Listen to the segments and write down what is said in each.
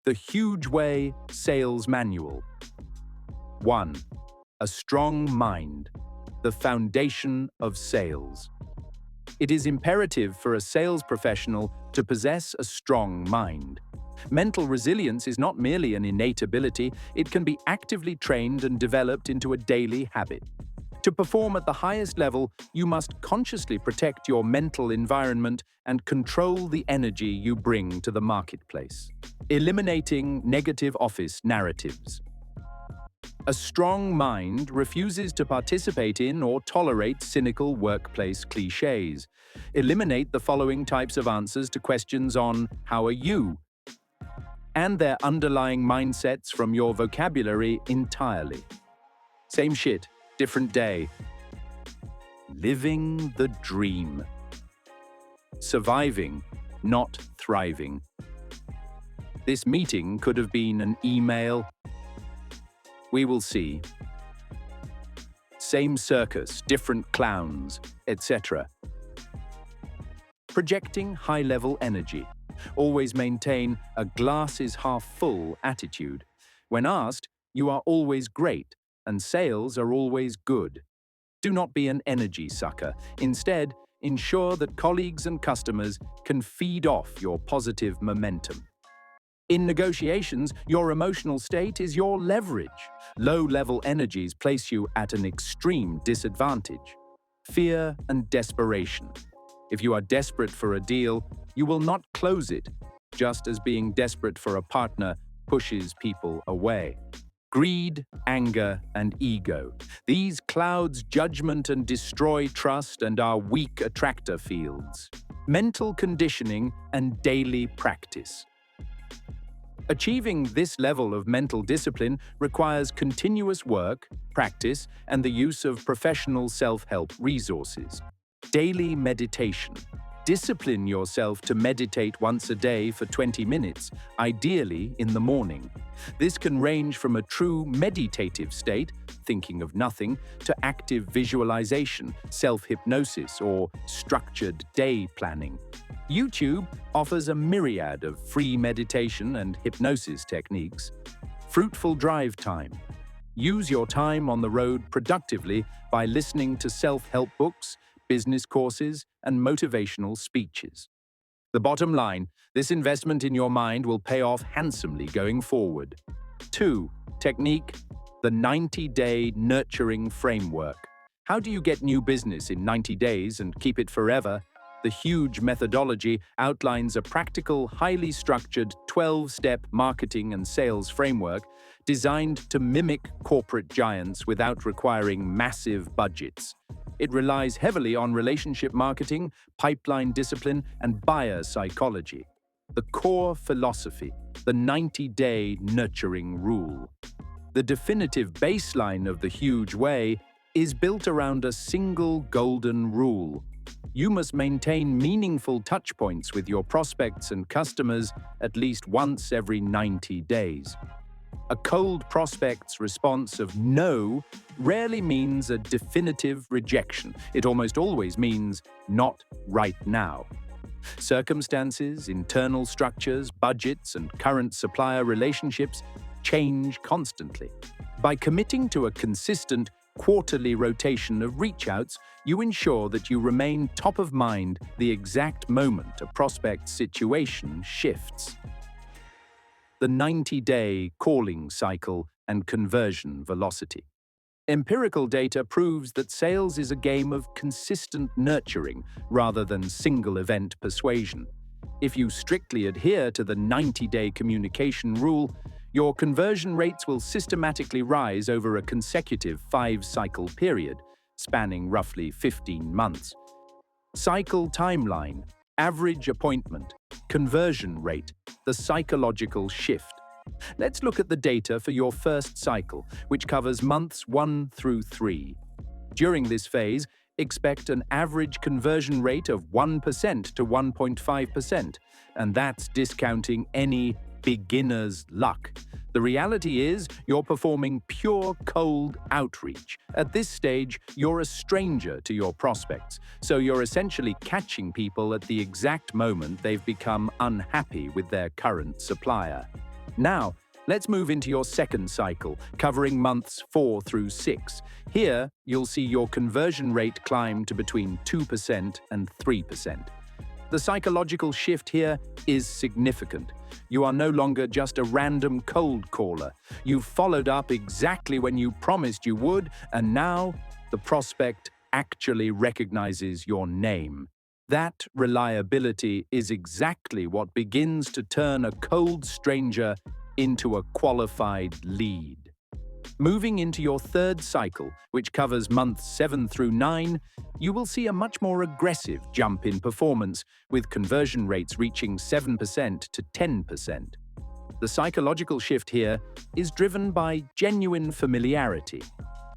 The Huge Way Sales Manual. 1. A strong mind, the foundation of sales. It is imperative for a sales professional to possess a strong mind. Mental resilience is not merely an innate ability, it can be actively trained and developed into a daily habit. To perform at the highest level, you must consciously protect your mental environment and control the energy you bring to the marketplace. Eliminating negative office narratives. A strong mind refuses to participate in or tolerate cynical workplace cliches. Eliminate the following types of answers to questions on "How are you?" and their underlying mindsets from your vocabulary entirely. Same shit, different day. Living the dream. Surviving, not thriving. This meeting could have been an email. We will see. Same circus, different clowns, etc. Projecting high-level energy. Always maintain a glass-is-half-full attitude. When asked, you are always great, and sales are always good. Do not be an energy sucker. Instead, ensure that colleagues and customers can feed off your positive momentum. In negotiations, your emotional state is your leverage. Low-level energies place you at an extreme disadvantage. Fear and desperation. If you are desperate for a deal, you will not close it, just as being desperate for a partner pushes people away. Greed, anger, and ego. These clouds judgment and destroy trust and are weak attractor fields. Mental conditioning and daily practice. Achieving this level of mental discipline requires continuous work, practice, and the use of professional self-help resources. Daily meditation. Discipline yourself to meditate once a day for 20 minutes, ideally in the morning. This can range from a true meditative state, thinking of nothing, to active visualization, self-hypnosis, or structured day planning. YouTube offers a myriad of free meditation and hypnosis techniques. Fruitful drive time. Use your time on the road productively by listening to self-help books, business courses, and motivational speeches. The bottom line, this investment in your mind will pay off handsomely going forward. 2. Technique: the 90-day nurturing framework. How do you get new business in 90 days and keep it forever? The Huge methodology outlines a practical, highly structured 12-step marketing and sales framework designed to mimic corporate giants without requiring massive budgets. It relies heavily on relationship marketing, pipeline discipline, and buyer psychology. The core philosophy: the 90-day nurturing rule. The definitive baseline of the Huge Way is built around a single golden rule. You must maintain meaningful touchpoints with your prospects and customers at least once every 90 days. A cold prospect's response of no rarely means a definitive rejection. It almost always means not right now. Circumstances, internal structures, budgets, and current supplier relationships change constantly. By committing to a consistent, quarterly rotation of reach-outs, you ensure that you remain top of mind the exact moment a prospect's situation shifts. The 90-day calling cycle and conversion velocity. Empirical data proves that sales is a game of consistent nurturing rather than single-event persuasion. If you strictly adhere to the 90-day communication rule, your conversion rates will systematically rise over a consecutive 5-cycle period, spanning roughly 15 months. Cycle timeline, average appointment, conversion rate, the psychological shift. Let's look at the data for your first cycle, which covers months 1 through 3. During this phase, expect an average conversion rate of 1% to 1.5%, and that's discounting any beginner's luck. The reality is, you're performing pure cold outreach. At this stage, you're a stranger to your prospects, so you're essentially catching people at the exact moment they've become unhappy with their current supplier. Now, let's move into your second cycle, covering months 4 through 6. Here, you'll see your conversion rate climb to between 2% and 3%. The psychological shift here is significant. You are no longer just a random cold caller. You've followed up exactly when you promised you would, and now the prospect actually recognizes your name. That reliability is exactly what begins to turn a cold stranger into a qualified lead. Moving into your third cycle, which covers months 7 through 9, you will see a much more aggressive jump in performance, with conversion rates reaching 7% to 10%. The psychological shift here is driven by genuine familiarity.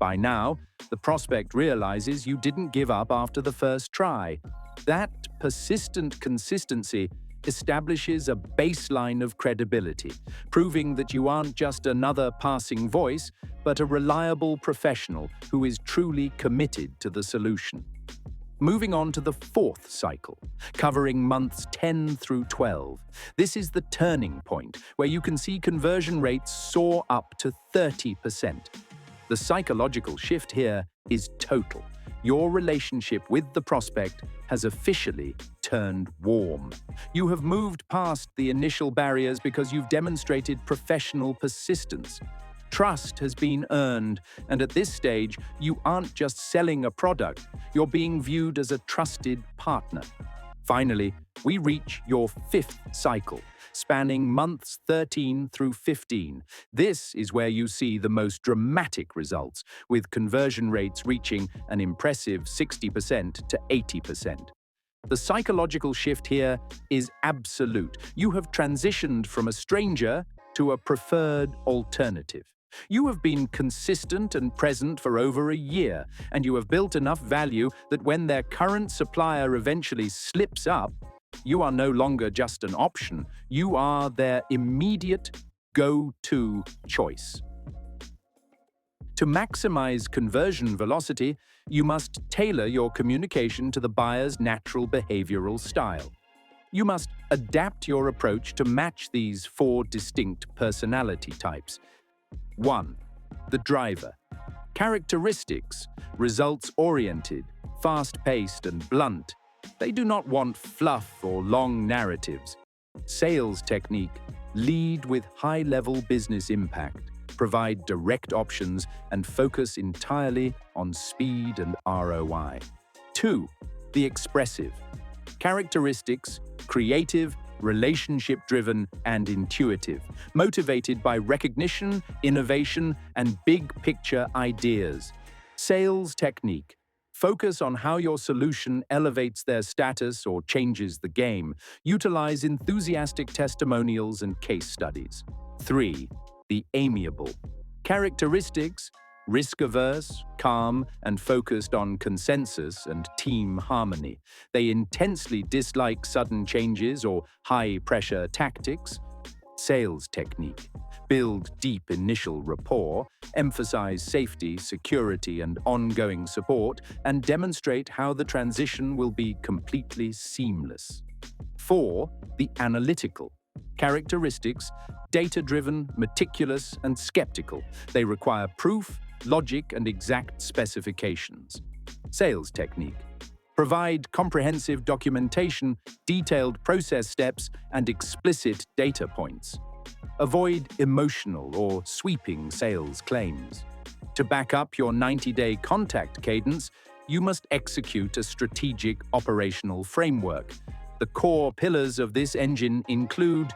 By now, the prospect realizes you didn't give up after the first try. That persistent consistency establishes a baseline of credibility, proving that you aren't just another passing voice, but a reliable professional who is truly committed to the solution. Moving on to the fourth cycle, covering months 10 through 12. This is the turning point, where you can see conversion rates soar up to 30%. The psychological shift here is total. Your relationship with the prospect has officially turned warm. You have moved past the initial barriers because you've demonstrated professional persistence. Trust has been earned, and at this stage, you aren't just selling a product, you're being viewed as a trusted partner. Finally, we reach your fifth cycle, spanning months 13 through 15. This is where you see the most dramatic results, with conversion rates reaching an impressive 60% to 80%. The psychological shift here is absolute. You have transitioned from a stranger to a preferred alternative. You have been consistent and present for over a year, and you have built enough value that when their current supplier eventually slips up, you are no longer just an option, you are their immediate go-to choice. To maximize conversion velocity, you must tailor your communication to the buyer's natural behavioral style. You must adapt your approach to match these 4 distinct personality types. 1. The driver. Characteristics: results-oriented, fast-paced, and blunt. They do not want fluff or long narratives. Sales technique: lead with high-level business impact, provide direct options, and focus entirely on speed and ROI. 2. The expressive. Characteristics: creative, relationship-driven, and intuitive, motivated by recognition, innovation, and big-picture ideas. Sales technique: focus on how your solution elevates their status or changes the game. Utilize enthusiastic testimonials and case studies. 3. The amiable. Characteristics: risk-averse, calm, and focused on consensus and team harmony. They intensely dislike sudden changes or high-pressure tactics. Sales technique: build deep initial rapport, emphasize safety, security, and ongoing support, and demonstrate how the transition will be completely seamless. 4. The analytical. Characteristics: data-driven, meticulous, and skeptical. They require proof, logic, and exact specifications. Sales technique: provide comprehensive documentation, detailed process steps, and explicit data points. Avoid emotional or sweeping sales claims. To back up your 90-day contact cadence, you must execute a strategic operational framework. The core pillars of this engine include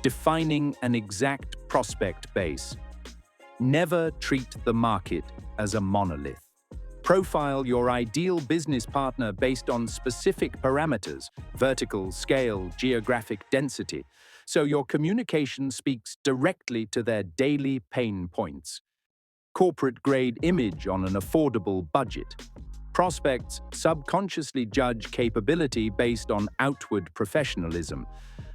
defining an exact prospect base. Never treat the market as a monolith. Profile your ideal business partner based on specific parameters: vertical, scale, geographic density, so your communication speaks directly to their daily pain points. Corporate-grade image on an affordable budget. Prospects subconsciously judge capability based on outward professionalism.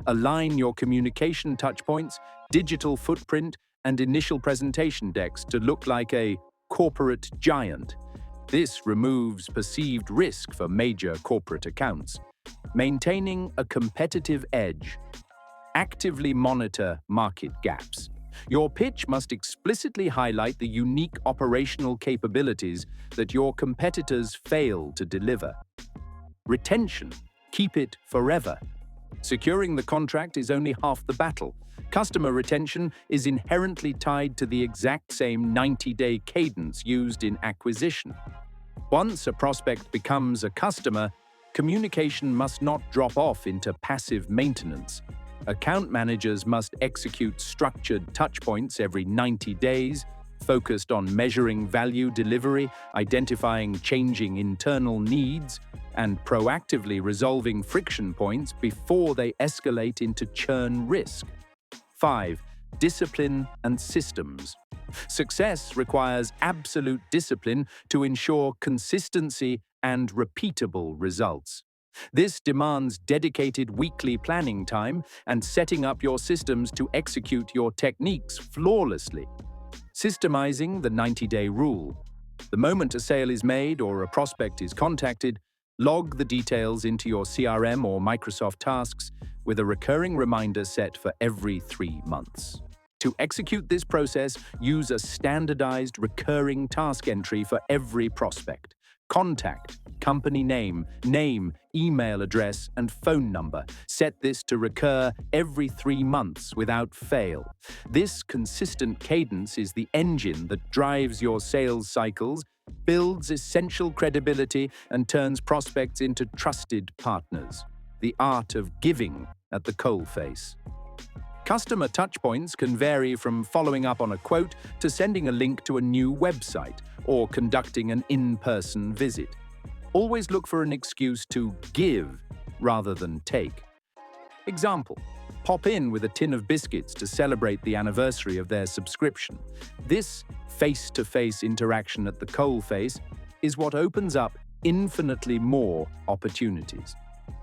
Align your communication touchpoints, digital footprint, and initial presentation decks to look like a corporate giant. This removes perceived risk for major corporate accounts. Maintaining a competitive edge. Actively monitor market gaps. Your pitch must explicitly highlight the unique operational capabilities that your competitors fail to deliver. Retention. Keep it forever. Securing the contract is only half the battle. Customer retention is inherently tied to the exact same 90-day cadence used in acquisition. Once a prospect becomes a customer, communication must not drop off into passive maintenance. Account managers must execute structured touchpoints every 90 days, focused on measuring value delivery, identifying changing internal needs, and proactively resolving friction points before they escalate into churn risk. 5. Discipline and systems. Success requires absolute discipline to ensure consistency and repeatable results. This demands dedicated weekly planning time and setting up your systems to execute your techniques flawlessly. Systemizing the 90-day rule. The moment a sale is made or a prospect is contacted, log the details into your CRM or Microsoft Tasks with a recurring reminder set for every 3 months. To execute this process, use a standardized recurring task entry for every prospect. Contact, company name, email address, and phone number. Set this to recur every 3 months without fail. This consistent cadence is the engine that drives your sales cycles, builds essential credibility, and turns prospects into trusted partners. The art of giving at the coalface. Customer touchpoints can vary from following up on a quote to sending a link to a new website or conducting an in-person visit. Always look for an excuse to give rather than take. Example: pop in with a tin of biscuits to celebrate the anniversary of their subscription. This face-to-face interaction at the coalface is what opens up infinitely more opportunities.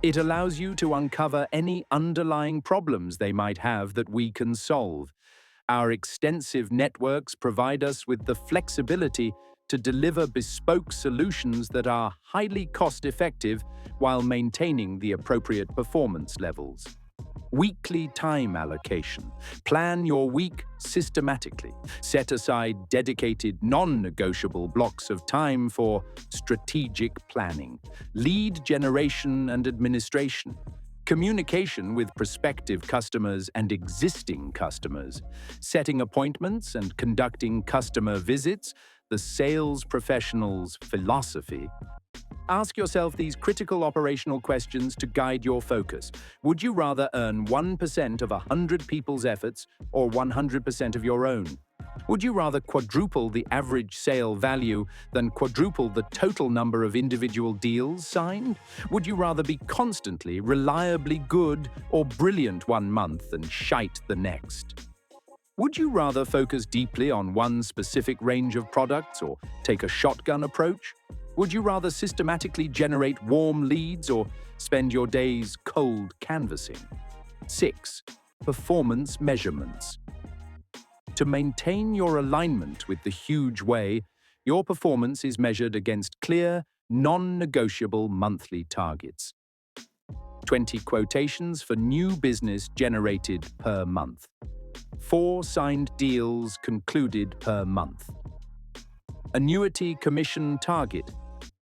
It allows you to uncover any underlying problems they might have that we can solve. Our extensive networks provide us with the flexibility to deliver bespoke solutions that are highly cost-effective while maintaining the appropriate performance levels. Weekly time allocation. Plan your week systematically. Set aside dedicated, non-negotiable blocks of time for strategic planning, lead generation and administration, communication with prospective customers and existing customers, setting appointments and conducting customer visits, the sales professional's philosophy. Ask yourself these critical operational questions to guide your focus. Would you rather earn 1% of 100 people's efforts or 100% of your own? Would you rather quadruple the average sale value than quadruple the total number of individual deals signed? Would you rather be constantly, reliably good or brilliant 1 month and shite the next? Would you rather focus deeply on one specific range of products or take a shotgun approach? Would you rather systematically generate warm leads or spend your days cold canvassing? 6. Performance measurements. To maintain your alignment with the huge way, your performance is measured against clear, non-negotiable monthly targets. 20 quotations for new business generated per month. 4 signed deals concluded per month. Annuity commission target.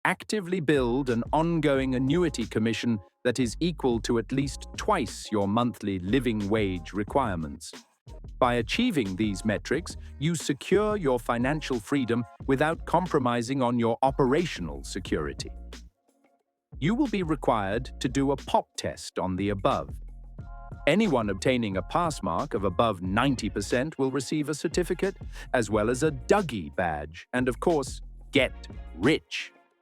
Actively build an ongoing annuity commission that is equal to at least twice your monthly living wage requirements. By achieving these metrics, you secure your financial freedom without compromising on your operational security. You will be required to do a POP test on the above. Anyone obtaining a pass mark of above 90% will receive a certificate, as well as a Dougie badge, and of course, get rich.